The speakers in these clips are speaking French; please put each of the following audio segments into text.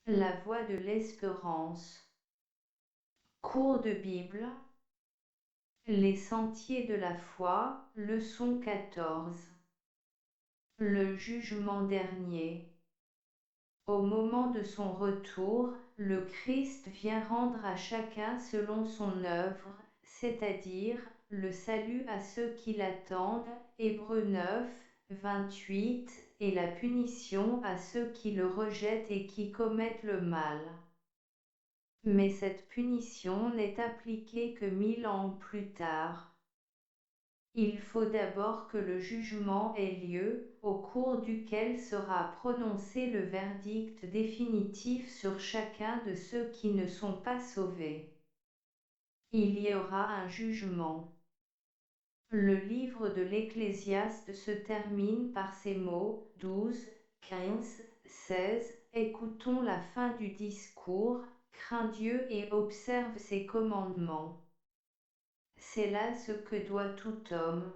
La voie de l'espérance. Cours de Bible. Les sentiers de la foi, leçon 14. Le jugement dernier. Au moment de son retour, le Christ vient rendre à chacun selon son œuvre, c'est-à-dire le salut à ceux qui l'attendent, Hébreux 9, 28, et la punition à ceux qui le rejettent et qui commettent le mal. Mais cette punition n'est appliquée que 1000 ans plus tard. Il faut d'abord que le jugement ait lieu, au cours duquel sera prononcé le verdict définitif sur chacun de ceux qui ne sont pas sauvés. Il y aura un jugement. Le livre de l'Ecclésiaste se termine par ces mots, 12, 15, 16, écoutons la fin du discours, crains Dieu et observe ses commandements. C'est là ce que doit tout homme.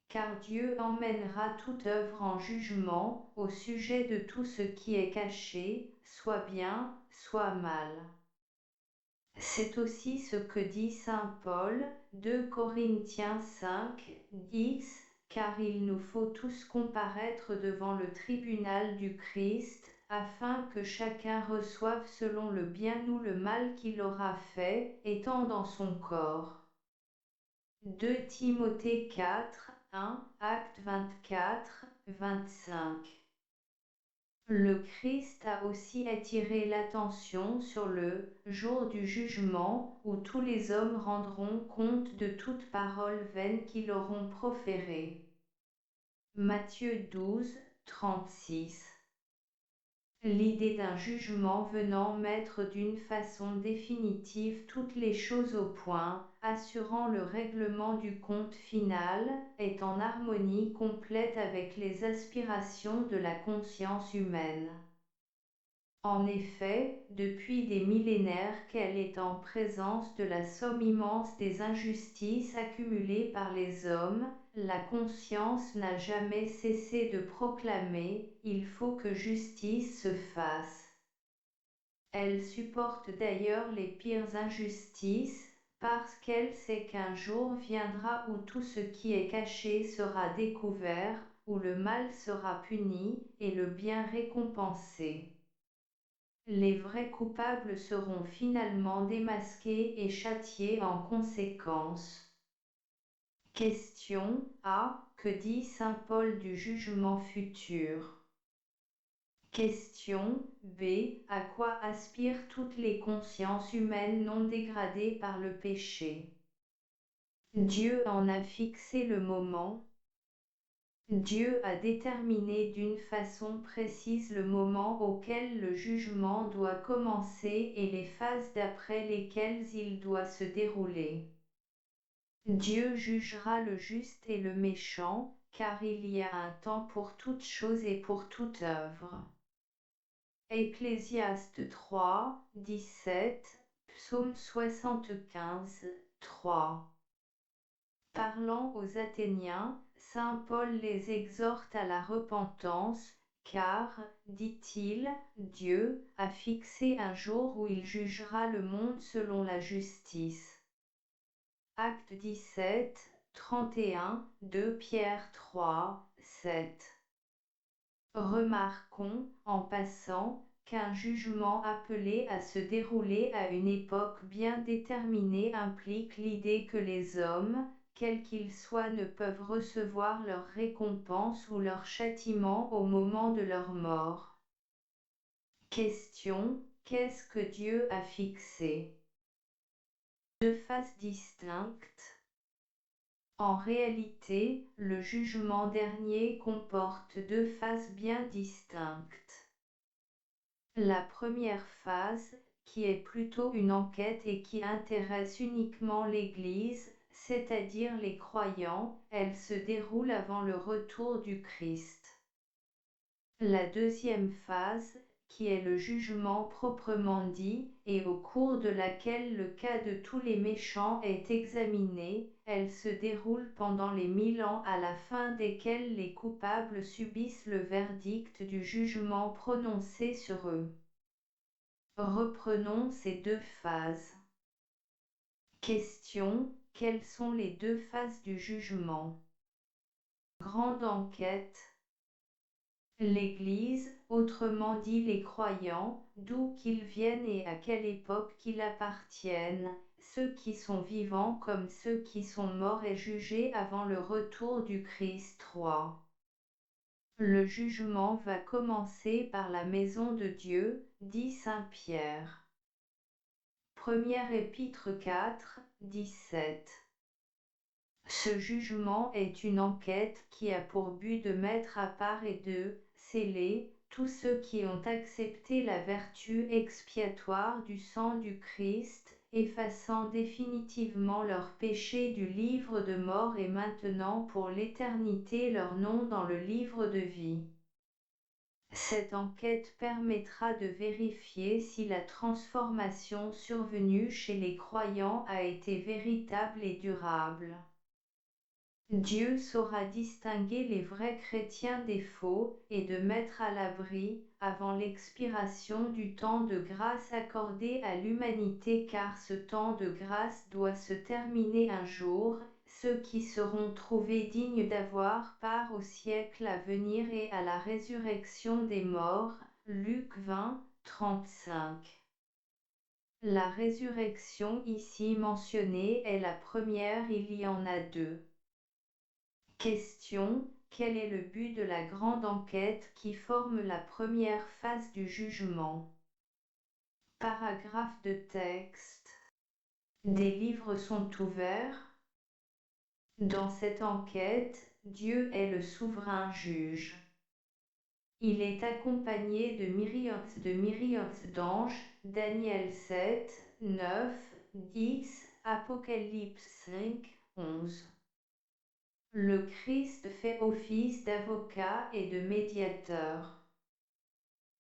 Car Dieu emmènera toute œuvre en jugement, au sujet de tout ce qui est caché, soit bien, soit mal. C'est aussi ce que dit saint Paul, 2 Corinthiens 5, 10, car il nous faut tous comparaître devant le tribunal du Christ, afin que chacun reçoive selon le bien ou le mal qu'il aura fait, étant dans son corps. 2 Timothée 4, 1, Acte 24, 25. Le Christ a aussi attiré l'attention sur le jour du jugement, où tous les hommes rendront compte de toute parole vaine qu'ils auront proférée. Matthieu 12, 36. L'idée d'un jugement venant mettre d'une façon définitive toutes les choses au point, assurant le règlement du compte final, est en harmonie complète avec les aspirations de la conscience humaine. En effet, depuis des millénaires qu'elle est en présence de la somme immense des injustices accumulées par les hommes, la conscience n'a jamais cessé de proclamer « Il faut que justice se fasse ». Elle supporte d'ailleurs les pires injustices, parce qu'elle sait qu'un jour viendra où tout ce qui est caché sera découvert, où le mal sera puni et le bien récompensé. Les vrais coupables seront finalement démasqués et châtiés en conséquence. Question A. Que dit saint Paul du jugement futur? Question B. À quoi aspirent toutes les consciences humaines non dégradées par le péché? Dieu en a fixé le moment. Dieu a déterminé d'une façon précise le moment auquel le jugement doit commencer et les phases d'après lesquelles il doit se dérouler. Dieu jugera le juste et le méchant, car il y a un temps pour toute chose et pour toute œuvre. Ecclésiaste 3, 17, Psaume 75, 3. Parlant aux Athéniens, saint Paul les exhorte à la repentance, car, dit-il, Dieu a fixé un jour où il jugera le monde selon la justice. Acte 17, 31, 2 Pierre 3, 7. Remarquons, en passant, qu'un jugement appelé à se dérouler à une époque bien déterminée implique l'idée que les hommes, quels qu'ils soient, ne peuvent recevoir leur récompense ou leur châtiment au moment de leur mort. Question: qu'est-ce que Dieu a fixé? Deux phases distinctes. En réalité, le jugement dernier comporte deux phases bien distinctes. La première phase, qui est plutôt une enquête et qui intéresse uniquement l'Église, c'est-à-dire les croyants, elle se déroule avant le retour du Christ. La deuxième phase, qui est le jugement proprement dit, et au cours de laquelle le cas de tous les méchants est examiné, elle se déroule pendant les 1000 ans à la fin desquels les coupables subissent le verdict du jugement prononcé sur eux. Reprenons ces deux phases. Question: quelles sont les deux phases du jugement? Grande enquête. L'Église, autrement dit les croyants, d'où qu'ils viennent et à quelle époque qu'ils appartiennent, ceux qui sont vivants comme ceux qui sont morts est jugé avant le retour du Christ. 3. Le jugement va commencer par la maison de Dieu, dit saint Pierre. Première épître 4, 17. Ce jugement est une enquête qui a pour but de mettre à part et de sceller tous ceux qui ont accepté la vertu expiatoire du sang du Christ, effaçant définitivement leurs péchés du livre de mort et maintenant pour l'éternité leur nom dans le livre de vie. Cette enquête permettra de vérifier si la transformation survenue chez les croyants a été véritable et durable. Dieu saura distinguer les vrais chrétiens des faux et de mettre à l'abri, avant l'expiration du temps de grâce accordé à l'humanité, car ce temps de grâce doit se terminer un jour, ceux qui seront trouvés dignes d'avoir part au siècle à venir et à la résurrection des morts. Luc 20, 35. La résurrection ici mentionnée est la première, il y en a deux. Question: quel est le but de la grande enquête qui forme la première phase du jugement? Paragraphe de texte. Des livres sont ouverts. Dans cette enquête, Dieu est le souverain juge. Il est accompagné de myriades d'anges, Daniel 7, 9, 10, Apocalypse 5, 11. Le Christ fait office d'avocat et de médiateur.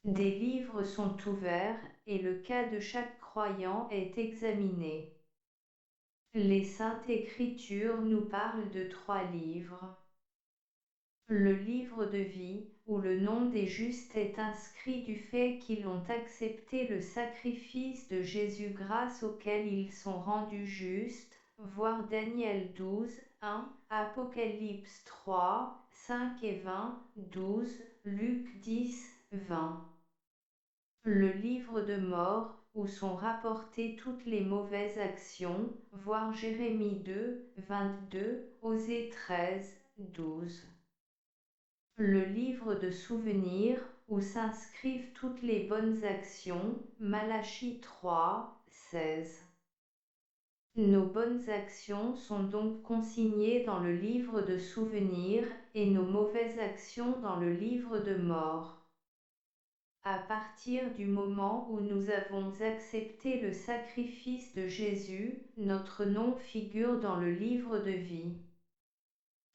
Des livres sont ouverts, et le cas de chaque croyant est examiné. Les Saintes Écritures nous parlent de 3 livres. Le livre de vie, où le nom des justes est inscrit du fait qu'ils ont accepté le sacrifice de Jésus grâce auquel ils sont rendus justes, voir Daniel 12, 1, Apocalypse 3, 5 et 20, 12, Luc 10, 20. Le livre de mort, où sont rapportées toutes les mauvaises actions, voir Jérémie 2, 22, Osée 13, 12. Le livre de souvenirs, où s'inscrivent toutes les bonnes actions, Malachie 3, 16. Nos bonnes actions sont donc consignées dans le livre de souvenirs, et nos mauvaises actions dans le livre de mort. À partir du moment où nous avons accepté le sacrifice de Jésus, notre nom figure dans le livre de vie.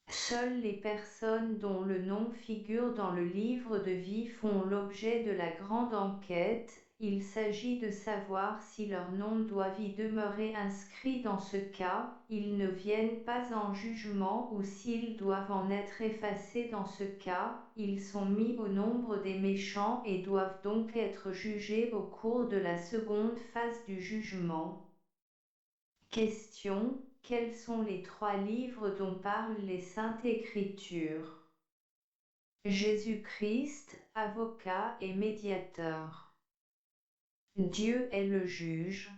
Seules les personnes dont le nom figure dans le livre de vie font l'objet de la grande enquête. Il s'agit de savoir si leur nom doivent y demeurer inscrits. Dans ce cas, ils ne viennent pas en jugement, ou s'ils doivent en être effacés. Dans ce cas, ils sont mis au nombre des méchants et doivent donc être jugés au cours de la seconde phase du jugement. Question: quels sont les 3 livres dont parlent les Saintes Écritures? Jésus-Christ, avocat et médiateur. Dieu est le juge.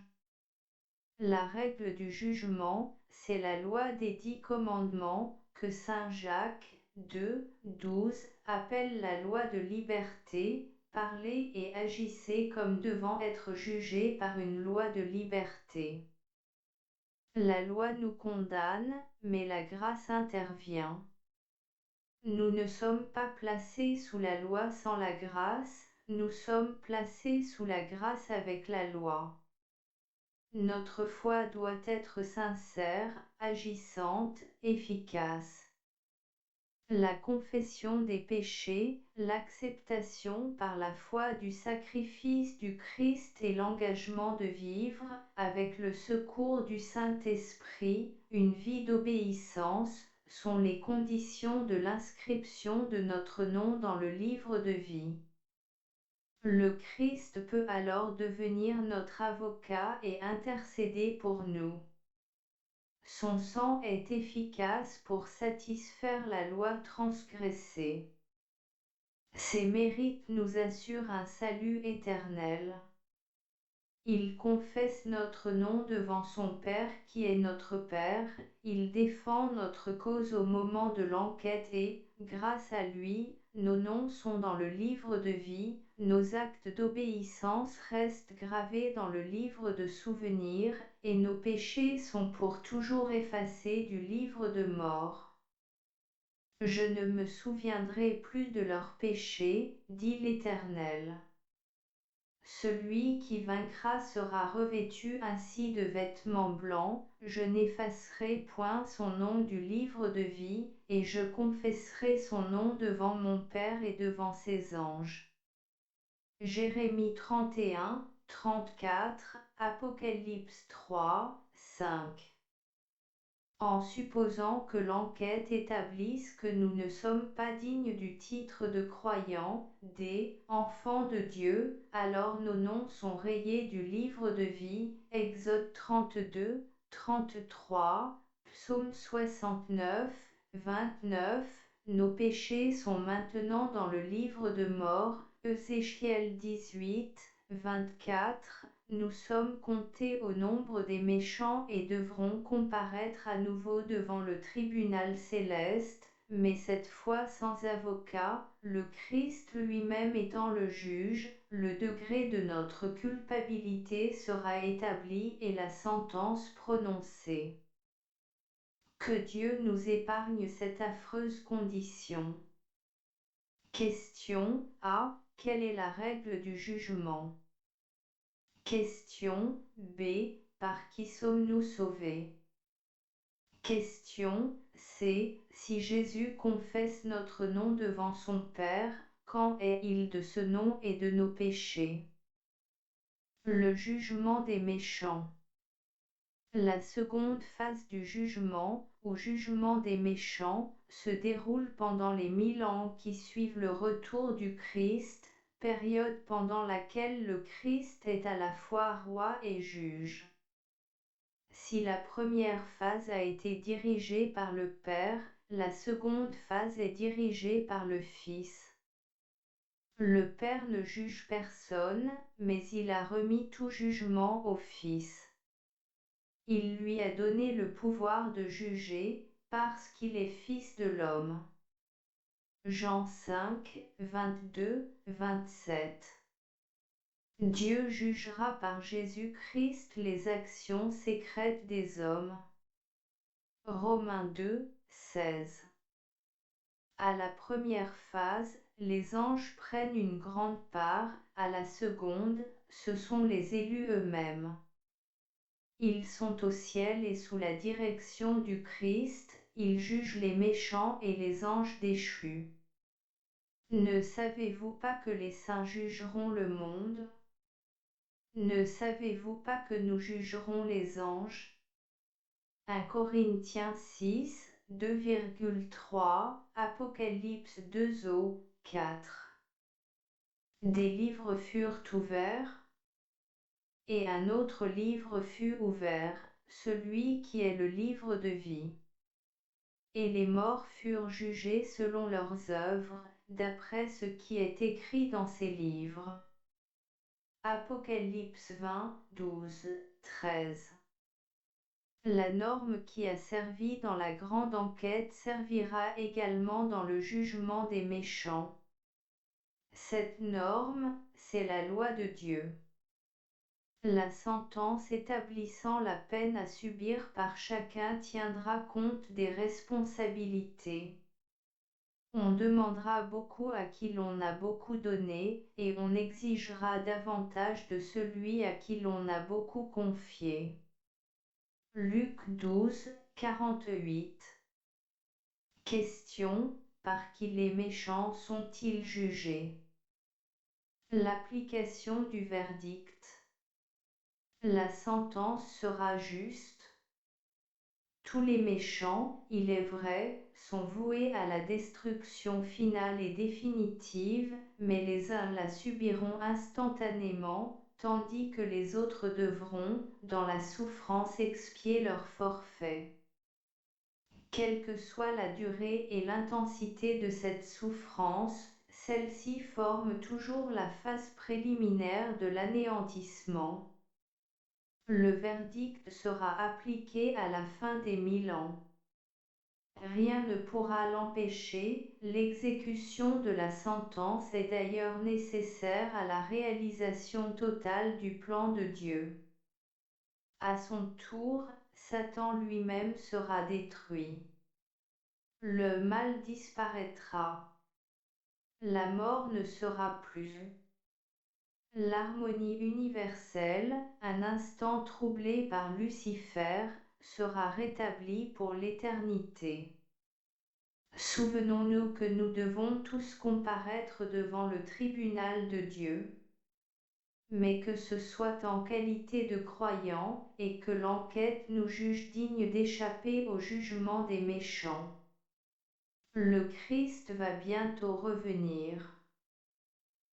La règle du jugement, c'est la loi des 10 commandements, que saint Jacques 2, 12 appelle la loi de liberté. Parlez et agissez comme devant être jugés par une loi de liberté. La loi nous condamne, mais la grâce intervient. Nous ne sommes pas placés sous la loi sans la grâce, nous sommes placés sous la grâce avec la loi. Notre foi doit être sincère, agissante, efficace. La confession des péchés, l'acceptation par la foi du sacrifice du Christ et l'engagement de vivre, avec le secours du Saint-Esprit, une vie d'obéissance, sont les conditions de l'inscription de notre nom dans le livre de vie. Le Christ peut alors devenir notre avocat et intercéder pour nous. Son sang est efficace pour satisfaire la loi transgressée. Ses mérites nous assurent un salut éternel. Il confesse notre nom devant son Père qui est notre Père, il défend notre cause au moment de l'enquête et, grâce à lui, nos noms sont dans le livre de vie, nos actes d'obéissance restent gravés dans le livre de souvenirs, et nos péchés sont pour toujours effacés du livre de mort. Je ne me souviendrai plus de leurs péchés, dit l'Éternel. Celui qui vaincra sera revêtu ainsi de vêtements blancs, je n'effacerai point son nom du livre de vie, et je confesserai son nom devant mon Père et devant ses anges. Jérémie 31, 34, Apocalypse 3, 5. En supposant que l'enquête établisse que nous ne sommes pas dignes du titre de croyants, des enfants de Dieu, alors nos noms sont rayés du livre de vie, Exode 32, 33, Psaume 69, 29, nos péchés sont maintenant dans le livre de mort, Ézéchiel 18, 24, nous sommes comptés au nombre des méchants et devrons comparaître à nouveau devant le tribunal céleste, mais cette fois sans avocat, le Christ lui-même étant le juge, le degré de notre culpabilité sera établi et la sentence prononcée. Que Dieu nous épargne cette affreuse condition. Question A. Quelle est la règle du jugement? Question B. Par qui sommes-nous sauvés? Question C. Si Jésus confesse notre nom devant son Père, quand est-il de ce nom et de nos péchés? Le jugement des méchants. La seconde phase du jugement, ou jugement des méchants, se déroule pendant les 1000 ans qui suivent le retour du Christ, période pendant laquelle le Christ est à la fois roi et juge. Si la première phase a été dirigée par le Père, la seconde phase est dirigée par le Fils. Le Père ne juge personne, mais il a remis tout jugement au Fils. Il lui a donné le pouvoir de juger, parce qu'il est Fils de l'homme. Jean 5, 22, 27. Dieu jugera par Jésus-Christ les actions secrètes des hommes. Romains 2, 16. À la première phase, les anges prennent une grande part, à la seconde, ce sont les élus eux-mêmes. Ils sont au ciel et sous la direction du Christ, ils jugent les méchants et les anges déchus. Ne savez-vous pas que les saints jugeront le monde? Ne savez-vous pas que nous jugerons les anges? 1 Corinthiens 6, 2,3, Apocalypse 2 au 4. Des livres furent ouverts, et un autre livre fut ouvert, celui qui est le livre de vie. Et les morts furent jugés selon leurs œuvres, d'après ce qui est écrit dans ces livres. Apocalypse 20, 12, 13. La norme qui a servi dans la grande enquête servira également dans le jugement des méchants. Cette norme, c'est la loi de Dieu. La sentence établissant la peine à subir par chacun tiendra compte des responsabilités. On demandera beaucoup à qui l'on a beaucoup donné, et on exigera davantage de celui à qui l'on a beaucoup confié. Luc 12, 48. Question: par qui les méchants sont-ils jugés? L'application du verdict. La sentence sera juste. Tous les méchants, il est vrai, sont voués à la destruction finale et définitive, mais les uns la subiront instantanément, tandis que les autres devront, dans la souffrance, expier leur forfait. Quelle que soit la durée et l'intensité de cette souffrance, celle-ci forme toujours la phase préliminaire de l'anéantissement. Le verdict sera appliqué à la fin des 1000 ans. Rien ne pourra l'empêcher, l'exécution de la sentence est d'ailleurs nécessaire à la réalisation totale du plan de Dieu. À son tour, Satan lui-même sera détruit. Le mal disparaîtra. La mort ne sera plus. L'harmonie universelle, un instant troublée par Lucifer, sera rétablie pour l'éternité. Souvenons-nous que nous devons tous comparaître devant le tribunal de Dieu, mais que ce soit en qualité de croyants, et que l'enquête nous juge dignes d'échapper au jugement des méchants. Le Christ va bientôt revenir.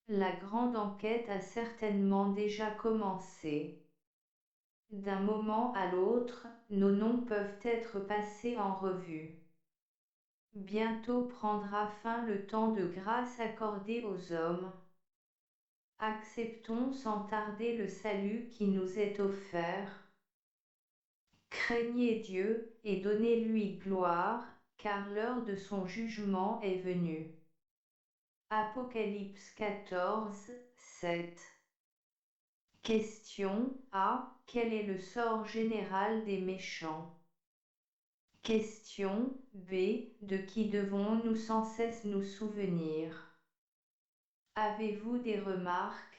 La grande enquête a certainement déjà commencé. D'un moment à l'autre, nos noms peuvent être passés en revue. Bientôt prendra fin le temps de grâce accordé aux hommes. Acceptons sans tarder le salut qui nous est offert. Craignez Dieu, et donnez-lui gloire, car l'heure de son jugement est venue. Apocalypse 14, 7. Question A. Quel est le sort général des méchants? Question B. De qui devons-nous sans cesse nous souvenir? Avez-vous des remarques?